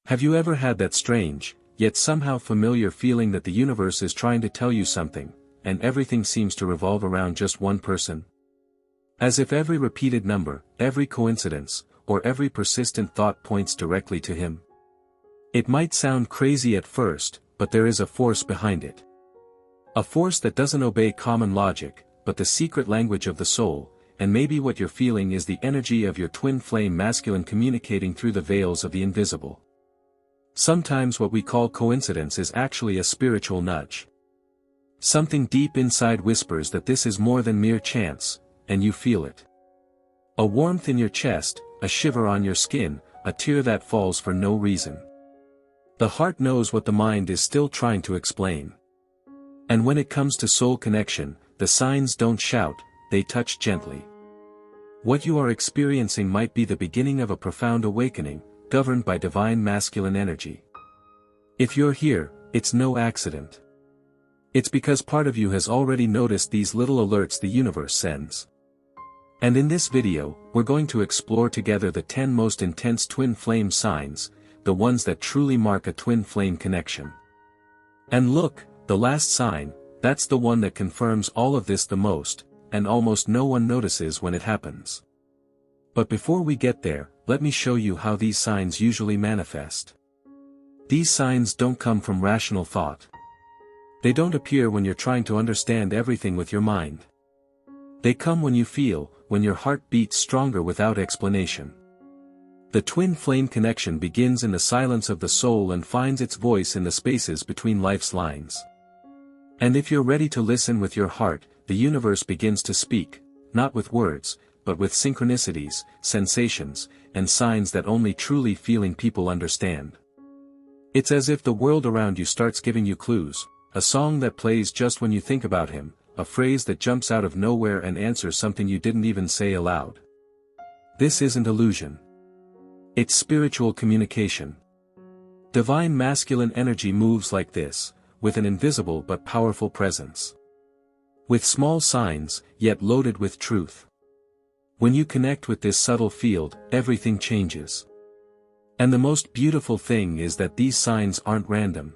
Have you ever had that strange, yet somehow familiar feeling that the universe is trying to tell you something, and everything seems to revolve around just one person? As if every repeated number, every coincidence, or every persistent thought points directly to him. It might sound crazy at first, but there is a force behind it. A force that doesn't obey common logic, but the secret language of the soul, and maybe what you're feeling is the energy of your twin flame masculine communicating through the veils of the invisible. Sometimes what we call coincidence is actually a spiritual nudge. Something deep inside whispers that this is more than mere chance, and you feel it. A warmth in your chest, a shiver on your skin, a tear that falls for no reason. The heart knows what the mind is still trying to explain. And when it comes to soul connection, the signs don't shout, they touch gently. What you are experiencing might be the beginning of a profound awakening, governed by divine masculine energy. If you're here, it's no accident. It's because part of you has already noticed these little alerts the universe sends. And in this video, we're going to explore together the 10 most intense twin flame signs, the ones that truly mark a twin flame connection. And look, the last sign, that's the one that confirms all of this the most, and almost no one notices when it happens. But before we get there, let me show you how these signs usually manifest. These signs don't come from rational thought. They don't appear when you're trying to understand everything with your mind. They come when you feel, when your heart beats stronger without explanation. The twin flame connection begins in the silence of the soul and finds its voice in the spaces between life's lines. And if you're ready to listen with your heart, the universe begins to speak, not with words, but with synchronicities, sensations, and signs that only truly feeling people understand. It's as if the world around you starts giving you clues, a song that plays just when you think about him, a phrase that jumps out of nowhere and answers something you didn't even say aloud. This isn't illusion. It's spiritual communication. Divine masculine energy moves like this, with an invisible but powerful presence. With small signs, yet loaded with truth. When you connect with this subtle field, everything changes. And the most beautiful thing is that these signs aren't random.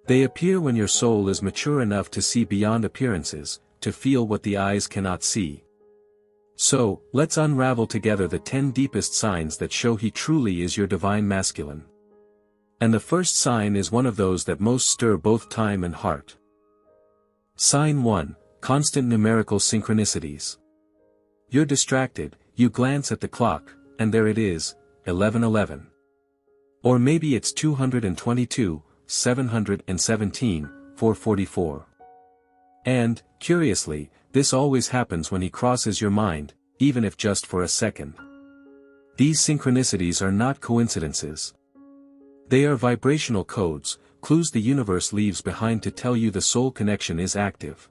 They appear when your soul is mature enough to see beyond appearances, to feel what the eyes cannot see. So, let's unravel together the 10 deepest signs that show he truly is your divine masculine. And the first sign is one of those that most stir both time and heart. Sign 1, constant numerical synchronicities. You're distracted, you glance at the clock, and there it is, 11:11. Or maybe it's 222, 717, 444. And, curiously, this always happens when he crosses your mind, even if just for a second. These synchronicities are not coincidences. They are vibrational codes, clues the universe leaves behind to tell you the soul connection is active.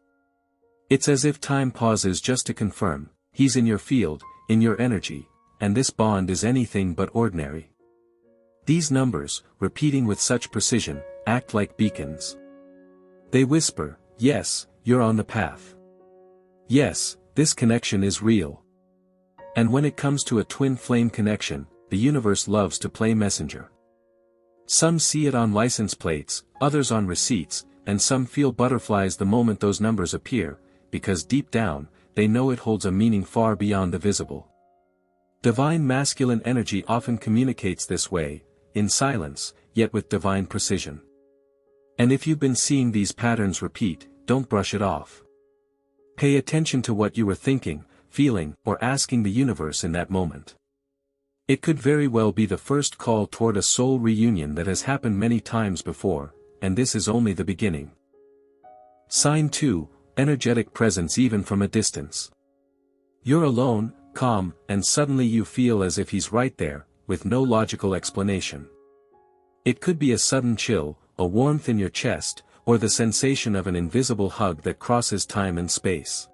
It's as if time pauses just to confirm, he's in your field, in your energy, and this bond is anything but ordinary. These numbers, repeating with such precision, act like beacons. They whisper, yes, you're on the path. Yes, this connection is real. And when it comes to a twin flame connection, the universe loves to play messenger. Some see it on license plates, others on receipts, and some feel butterflies the moment those numbers appear, because deep down, they know it holds a meaning far beyond the visible. Divine masculine energy often communicates this way, in silence, yet with divine precision. And if you've been seeing these patterns repeat, don't brush it off. Pay attention to what you were thinking, feeling, or asking the universe in that moment. It could very well be the first call toward a soul reunion that has happened many times before, and this is only the beginning. Sign 2, energetic presence even from a distance. You're alone, calm, and suddenly you feel as if he's right there, with no logical explanation. It could be a sudden chill, a warmth in your chest, or the sensation of an invisible hug that crosses time and space.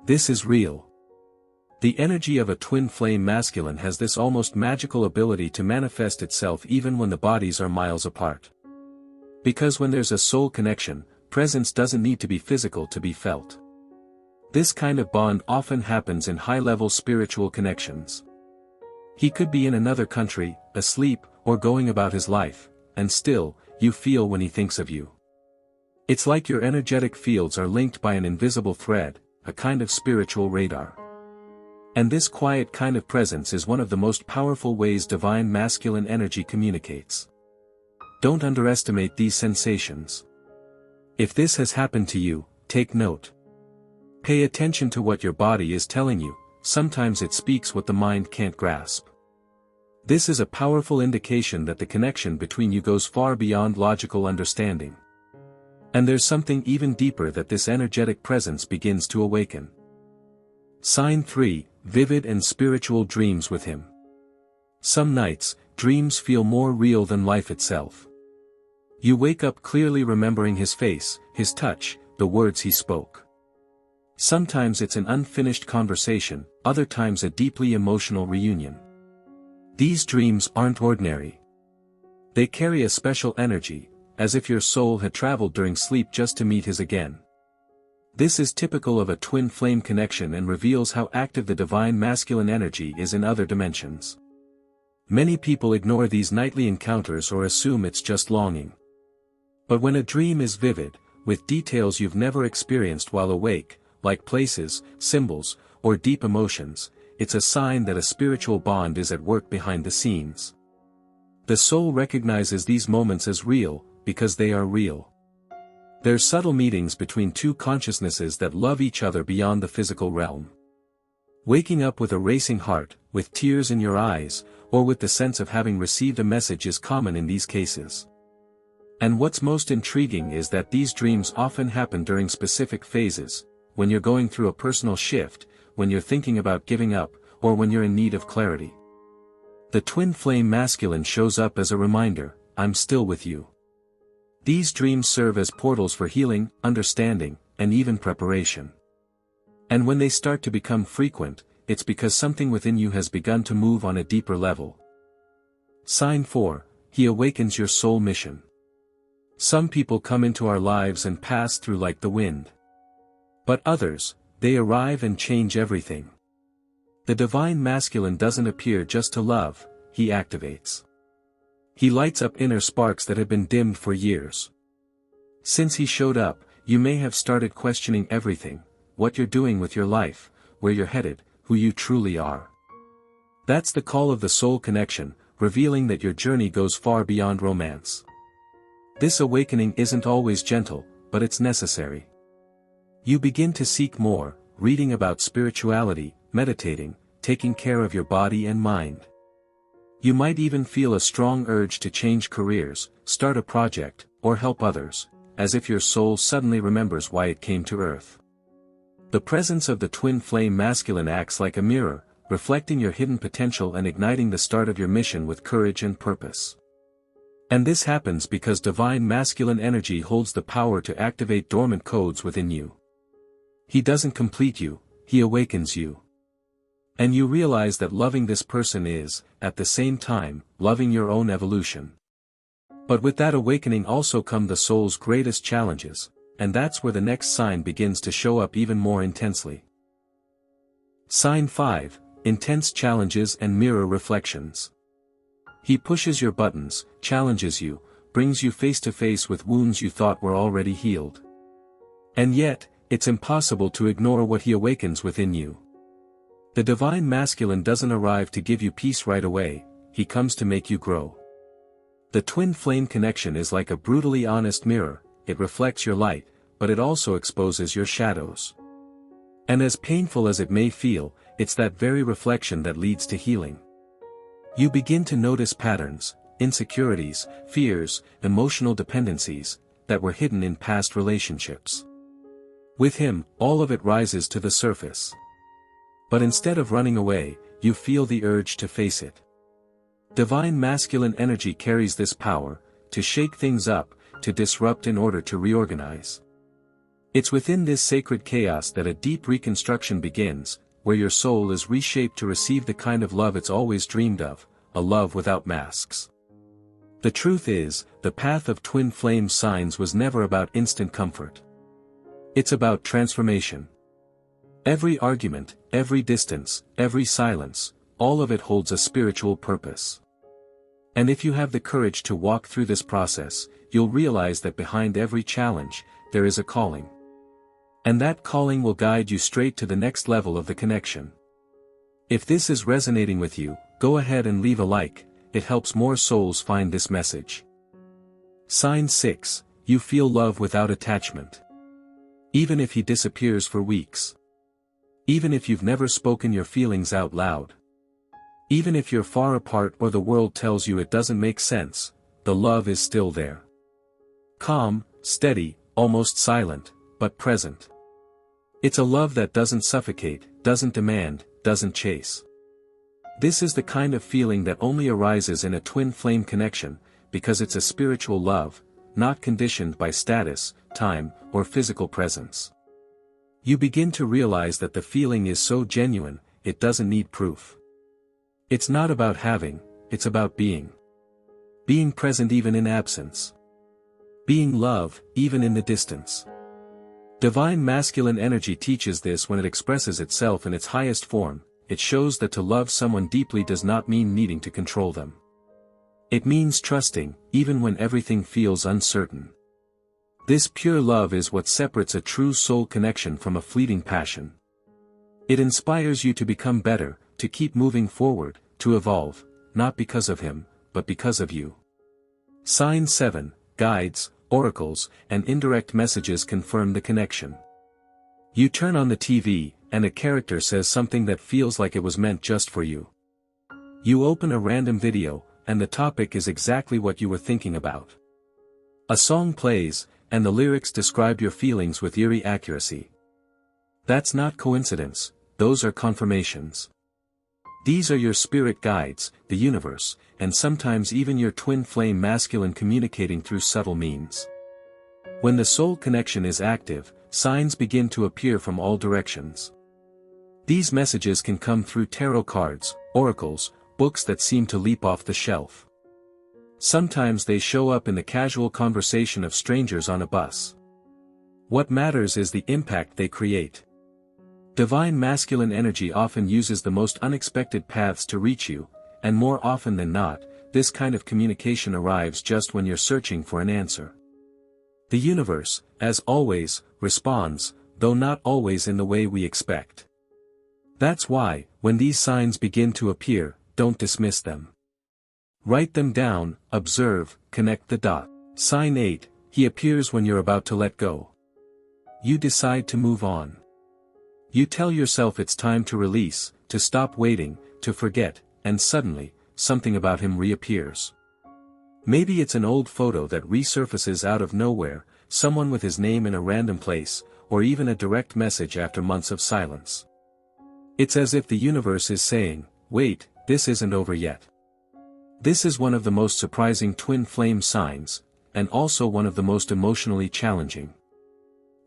This is real. The energy of a twin flame masculine has this almost magical ability to manifest itself even when the bodies are miles apart. Because when there's a soul connection, presence doesn't need to be physical to be felt. This kind of bond often happens in high-level spiritual connections. He could be in another country, asleep, or going about his life, and still, you feel when he thinks of you. It's like your energetic fields are linked by an invisible thread, a kind of spiritual radar. And this quiet kind of presence is one of the most powerful ways divine masculine energy communicates. Don't underestimate these sensations. If this has happened to you, take note. Pay attention to what your body is telling you. Sometimes it speaks what the mind can't grasp. This is a powerful indication that the connection between you goes far beyond logical understanding. And there's something even deeper that this energetic presence begins to awaken. Sign 3, vivid and spiritual dreams with him. Some nights, dreams feel more real than life itself. You wake up clearly remembering his face, his touch, the words he spoke. Sometimes it's an unfinished conversation, other times a deeply emotional reunion. These dreams aren't ordinary. They carry a special energy, as if your soul had traveled during sleep just to meet his again. This is typical of a twin flame connection and reveals how active the divine masculine energy is in other dimensions. Many people ignore these nightly encounters or assume it's just longing. But when a dream is vivid, with details you've never experienced while awake, like places, symbols, or deep emotions, it's a sign that a spiritual bond is at work behind the scenes. The soul recognizes these moments as real, because they are real. They're subtle meetings between two consciousnesses that love each other beyond the physical realm. Waking up with a racing heart, with tears in your eyes, or with the sense of having received a message is common in these cases. And what's most intriguing is that these dreams often happen during specific phases, when you're going through a personal shift, when you're thinking about giving up, or when you're in need of clarity. The twin flame masculine shows up as a reminder, I'm still with you. These dreams serve as portals for healing, understanding, and even preparation. And when they start to become frequent, it's because something within you has begun to move on a deeper level. Sign 4, he awakens your soul mission. Some people come into our lives and pass through like the wind. But others, they arrive and change everything. The divine masculine doesn't appear just to love, he activates. He lights up inner sparks that have been dimmed for years. Since he showed up, you may have started questioning everything, what you're doing with your life, where you're headed, who you truly are. That's the call of the soul connection, revealing that your journey goes far beyond romance. This awakening isn't always gentle, but it's necessary. You begin to seek more, reading about spirituality, meditating, taking care of your body and mind. You might even feel a strong urge to change careers, start a project, or help others, as if your soul suddenly remembers why it came to Earth. The presence of the twin flame masculine acts like a mirror, reflecting your hidden potential and igniting the start of your mission with courage and purpose. And this happens because divine masculine energy holds the power to activate dormant codes within you. He doesn't complete you, he awakens you. And you realize that loving this person is, at the same time, loving your own evolution. But with that awakening also come the soul's greatest challenges, and that's where the next sign begins to show up even more intensely. Sign 5, intense challenges and mirror reflections. He pushes your buttons, challenges you, brings you face to face with wounds you thought were already healed. And yet, it's impossible to ignore what he awakens within you. The divine masculine doesn't arrive to give you peace right away, he comes to make you grow. The twin flame connection is like a brutally honest mirror, it reflects your light, but it also exposes your shadows. And as painful as it may feel, it's that very reflection that leads to healing. You begin to notice patterns, insecurities, fears, emotional dependencies, that were hidden in past relationships. With him, all of it rises to the surface. But instead of running away, you feel the urge to face it. Divine masculine energy carries this power, to shake things up, to disrupt in order to reorganize. It's within this sacred chaos that a deep reconstruction begins, where your soul is reshaped to receive the kind of love it's always dreamed of, a love without masks. The truth is, the path of twin flame signs was never about instant comfort. It's about transformation. Every argument, every distance, every silence, all of it holds a spiritual purpose. And if you have the courage to walk through this process, you'll realize that behind every challenge, there is a calling. And that calling will guide you straight to the next level of the connection. If this is resonating with you, go ahead and leave a like, it helps more souls find this message. Sign 6, you feel love without attachment. Even if he disappears for weeks. Even if you've never spoken your feelings out loud. Even if you're far apart or the world tells you it doesn't make sense, the love is still there. Calm, steady, almost silent, but present. It's a love that doesn't suffocate, doesn't demand, doesn't chase. This is the kind of feeling that only arises in a twin flame connection, because it's a spiritual love, not conditioned by status, time, or physical presence. You begin to realize that the feeling is so genuine, it doesn't need proof. It's not about having, it's about being. Being present even in absence. Being love, even in the distance. Divine masculine energy teaches this when it expresses itself in its highest form. It shows that to love someone deeply does not mean needing to control them. It means trusting, even when everything feels uncertain. This pure love is what separates a true soul connection from a fleeting passion. It inspires you to become better, to keep moving forward, to evolve, not because of him, but because of you. Sign 7, guides, oracles, and indirect messages confirm the connection. You turn on the TV, and a character says something that feels like it was meant just for you. You open a random video, and the topic is exactly what you were thinking about. A song plays, and the lyrics describe your feelings with eerie accuracy. That's not coincidence, those are confirmations. These are your spirit guides, the universe, and sometimes even your twin flame masculine communicating through subtle means. When the soul connection is active, signs begin to appear from all directions. These messages can come through tarot cards, oracles, books that seem to leap off the shelf. Sometimes they show up in the casual conversation of strangers on a bus. What matters is the impact they create. Divine masculine energy often uses the most unexpected paths to reach you, and more often than not, this kind of communication arrives just when you're searching for an answer. The universe, as always, responds, though not always in the way we expect. That's why, when these signs begin to appear, don't dismiss them. Write them down, observe, connect the dots. Sign 8, he appears when you're about to let go. You decide to move on. You tell yourself it's time to release, to stop waiting, to forget, and suddenly, something about him reappears. Maybe it's an old photo that resurfaces out of nowhere, someone with his name in a random place, or even a direct message after months of silence. It's as if the universe is saying, wait, this isn't over yet. This is one of the most surprising twin flame signs, and also one of the most emotionally challenging.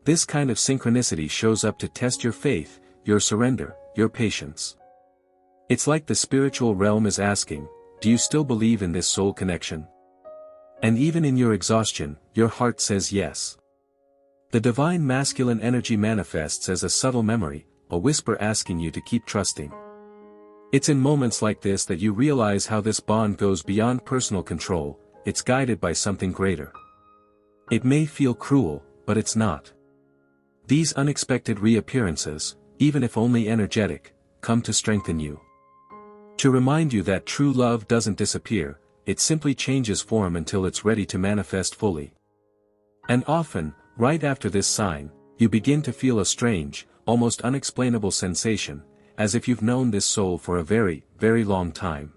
This kind of synchronicity shows up to test your faith, your surrender, your patience. It's like the spiritual realm is asking, do you still believe in this soul connection? And even in your exhaustion, your heart says yes. The divine masculine energy manifests as a subtle memory, a whisper asking you to keep trusting. It's in moments like this that you realize how this bond goes beyond personal control, it's guided by something greater. It may feel cruel, but it's not. These unexpected reappearances, even if only energetic, come to strengthen you. To remind you that true love doesn't disappear, it simply changes form until it's ready to manifest fully. And often, right after this sign, you begin to feel a strange, almost unexplainable sensation, as if you've known this soul for a very, very long time.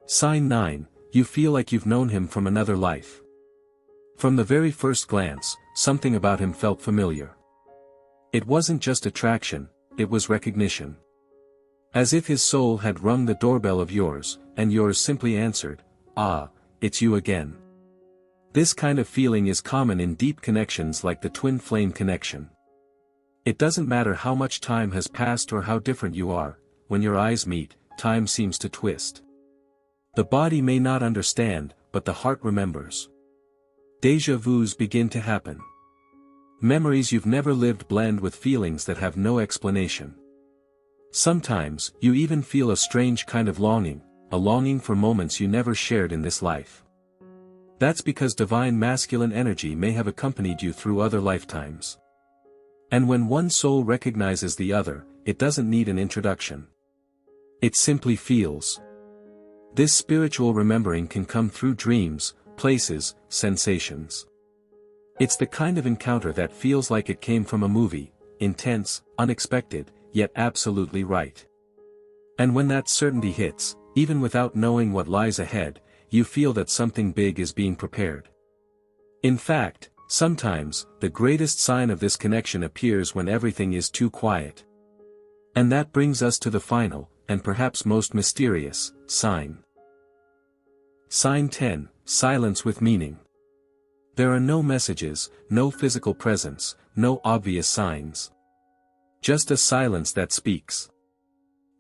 Sign 9, you feel like you've known him from another life. From the very first glance, something about him felt familiar. It wasn't just attraction, it was recognition. As if his soul had rung the doorbell of yours, and yours simply answered, ah, it's you again. This kind of feeling is common in deep connections like the twin flame connection. It doesn't matter how much time has passed or how different you are, when your eyes meet, time seems to twist. The body may not understand, but the heart remembers. Déjà vus begin to happen. Memories you've never lived blend with feelings that have no explanation. Sometimes, you even feel a strange kind of longing, a longing for moments you never shared in this life. That's because divine masculine energy may have accompanied you through other lifetimes. And when one soul recognizes the other, it doesn't need an introduction. It simply feels. This spiritual remembering can come through dreams, places, sensations. It's the kind of encounter that feels like it came from a movie, intense, unexpected, yet absolutely right. And when that certainty hits, even without knowing what lies ahead, you feel that something big is being prepared. In fact, sometimes, the greatest sign of this connection appears when everything is too quiet. And that brings us to the final, and perhaps most mysterious, sign. Sign 10, Silence with Meaning. There are no messages, no physical presence, no obvious signs. Just a silence that speaks.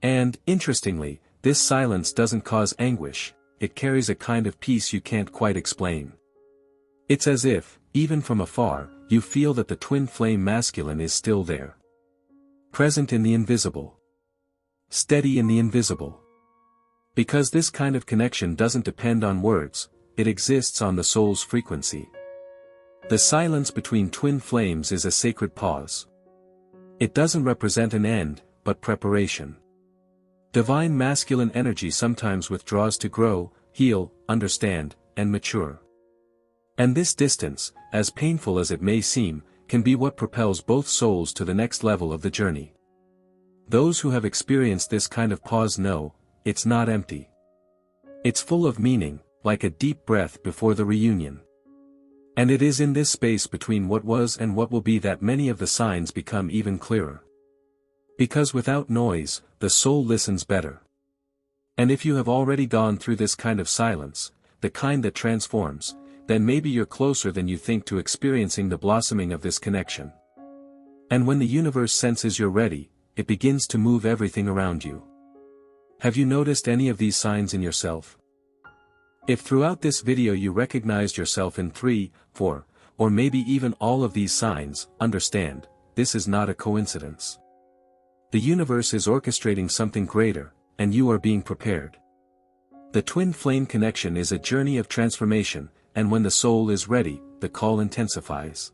And, interestingly, this silence doesn't cause anguish, it carries a kind of peace you can't quite explain. It's as if, even from afar, you feel that the twin flame masculine is still there. Present in the invisible. Steady in the invisible. Because this kind of connection doesn't depend on words, it exists on the soul's frequency. The silence between twin flames is a sacred pause. It doesn't represent an end, but preparation. Divine masculine energy sometimes withdraws to grow, heal, understand, and mature. And this distance, as painful as it may seem, can be what propels both souls to the next level of the journey. Those who have experienced this kind of pause know, it's not empty. It's full of meaning, like a deep breath before the reunion. And it is in this space between what was and what will be that many of the signs become even clearer. Because without noise, the soul listens better. And if you have already gone through this kind of silence, the kind that transforms, then maybe you're closer than you think to experiencing the blossoming of this connection. And when the universe senses you're ready, it begins to move everything around you. Have you noticed any of these signs in yourself? If throughout this video you recognized yourself in 3, 4, or maybe even all of these signs, understand, this is not a coincidence. The universe is orchestrating something greater, and you are being prepared. The twin flame connection is a journey of transformation, and when the soul is ready, the call intensifies.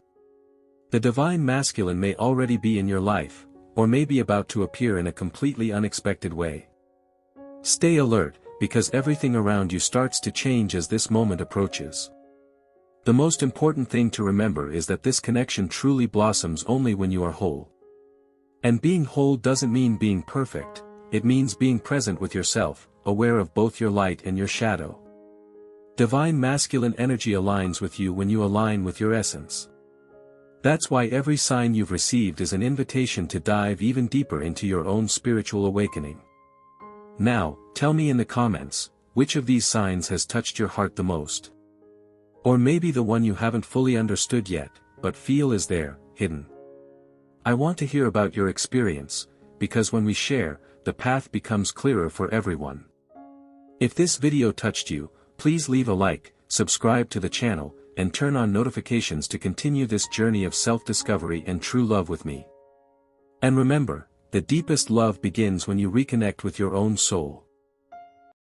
The divine masculine may already be in your life, or may be about to appear in a completely unexpected way. Stay alert, because everything around you starts to change as this moment approaches. The most important thing to remember is that this connection truly blossoms only when you are whole. And being whole doesn't mean being perfect, it means being present with yourself, aware of both your light and your shadow. Divine masculine energy aligns with you when you align with your essence. That's why every sign you've received is an invitation to dive even deeper into your own spiritual awakening. Now, tell me in the comments, which of these signs has touched your heart the most? Or maybe the one you haven't fully understood yet, but feel is there, hidden. I want to hear about your experience, because when we share, the path becomes clearer for everyone. If this video touched you, please leave a like, subscribe to the channel, and turn on notifications to continue this journey of self-discovery and true love with me. And remember, the deepest love begins when you reconnect with your own soul.